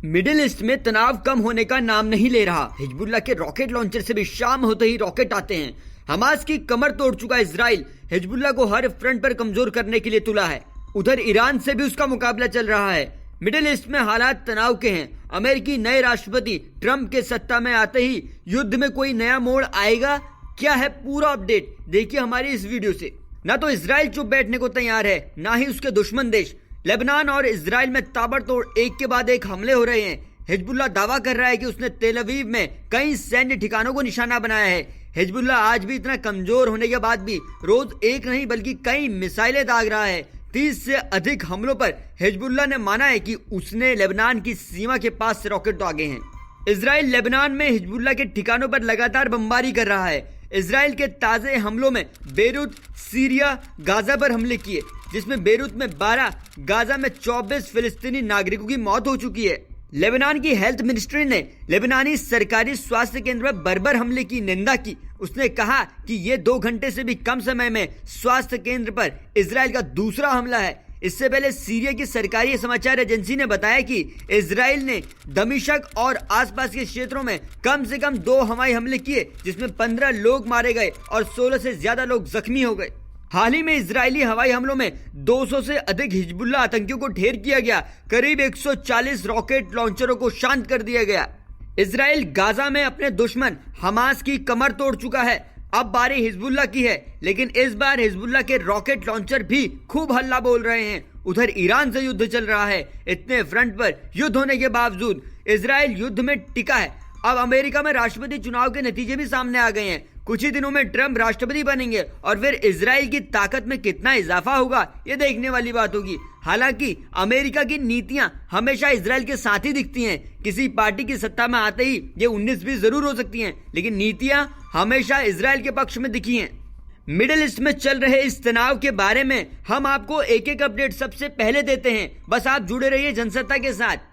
Middle east में तनाव कम होने का नाम नहीं ले रहा। हिजबुल्ला के रॉकेट लॉन्चर से भी शाम होते ही रॉकेट आते हैं। हमास की कमर तोड़ चुका इजराइल हिजबुल्ला को हर फ्रंट पर कमजोर करने के लिए तुला है। उधर ईरान से भी उसका मुकाबला चल रहा है। मिडिल ईस्ट में हालात तनाव के हैं। अमेरिकी नए राष्ट्रपति ट्रंप के सत्ता में आते ही युद्ध में कोई नया मोड़ आएगा? क्या है पूरा अपडेट, देखिए हमारी इस वीडियो से। ना तो इजराइल चुप बैठने को तैयार है, ना ही उसके दुश्मन देश। लेबनान और इजराइल में ताबड़तोड़ एक के बाद एक हमले हो रहे हैं। हिजबुल्ला दावा कर रहा है कि उसने तेल अवीव में कई सैन्य ठिकानों को निशाना बनाया है। हिजबुल्ला आज भी इतना कमजोर होने के बाद भी रोज एक नहीं बल्कि कई मिसाइलें दाग रहा है। 30 से अधिक हमलों पर हिजबुल्ला ने माना है कि उसने लेबनान की सीमा के पास से रॉकेट दागे हैं। इजराइल लेबनान में हिजबुल्ला के ठिकानों पर लगातार बमबारी कर रहा है। इजराइल के ताजे हमलों में बेरूत, सीरिया, गाजा पर हमले किए, जिसमें बेरूत में 12, गाजा में 24 फिलिस्तीनी नागरिकों की मौत हो चुकी है। लेबनान की हेल्थ मिनिस्ट्री ने लेबनानी सरकारी स्वास्थ्य केंद्र में बर्बर हमले की निंदा की। उसने कहा कि ये 2 घंटे से भी कम समय में स्वास्थ्य केंद्र पर इजराइल का दूसरा हमला है। इससे पहले सीरिया की सरकारी समाचार एजेंसी ने बताया कि इजराइल ने दमिश्क और आसपास के क्षेत्रों में कम से कम 2 हवाई हमले किए, जिसमें 15 लोग मारे गए और 16 से ज्यादा लोग जख्मी हो गए। हाल ही में इजरायली हवाई हमलों में 200 से अधिक हिजबुल्ला आतंकियों को ढेर किया गया। करीब 140 रॉकेट लॉन्चरों को शांत कर दिया गया। इजराइल गाजा में अपने दुश्मन हमास की कमर तोड़ चुका है। अब बारी हिजबुल्ला की है, लेकिन इस बार हिजबुल्ला के रॉकेट लॉन्चर भी खूब हल्ला बोल रहे हैं। उधर ईरान से युद्ध चल रहा है। इतने फ्रंट पर युद्ध होने के बावजूद इजराइल युद्ध में टिका है। अब अमेरिका में राष्ट्रपति चुनाव के नतीजे भी सामने आ गए हैं। कुछ ही दिनों में ट्रंप राष्ट्रपति बनेंगे और फिर इजराइल की ताकत में कितना इजाफा होगा, ये देखने वाली बात होगी। हालांकि अमेरिका की नीतियां हमेशा इजराइल के साथ ही दिखती हैं। किसी पार्टी की सत्ता में आते ही ये 19-20 जरूर हो सकती हैं, लेकिन नीतियां हमेशा इजराइल के पक्ष में दिखी हैं। मिडिल ईस्ट में चल रहे इस तनाव के बारे में हम आपको एक एक अपडेट सबसे पहले देते हैं। बस आप जुड़े रहिए जनसत्ता के साथ।